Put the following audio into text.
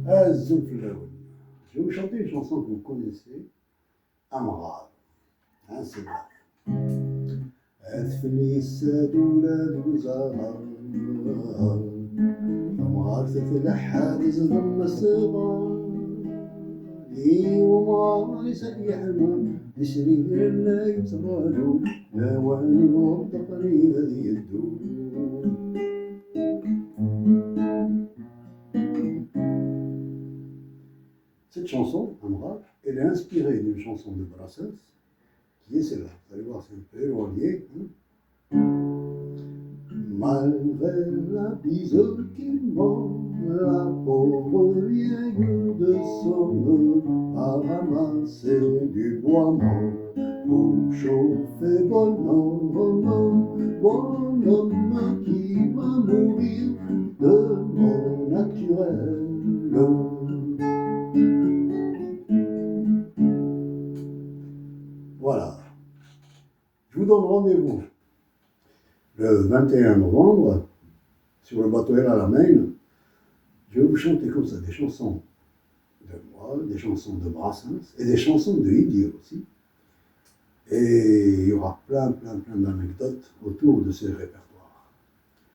Azzouflaoun. Je vais vous chanter une chanson que vous connaissez, Amrad. Hein, c'est là. أثفني الساد ولاد وزهر ومعرفة الحادث ضم الصغار وما يسيحهم بشرير لا يتراجوا لواني والتقريب ذي الدور. Cette chanson, Amrad, elle est inspirée d'une chanson de Brassens qui est celle-là. Vous allez voir, c'est un peu éloigné. Malgré la bise qui mord, la pauvre vieille de Somme a ramassé du bois mort pour chauffer bonhomme qui va mourir de mort naturelle. Voilà. Je vous donne rendez-vous le 21 novembre sur le bateau El Alamein. Je vais vous chanter comme ça des chansons de moi, des chansons de Brassens et des chansons de Idir aussi. Et il y aura plein d'anecdotes autour de ce répertoire.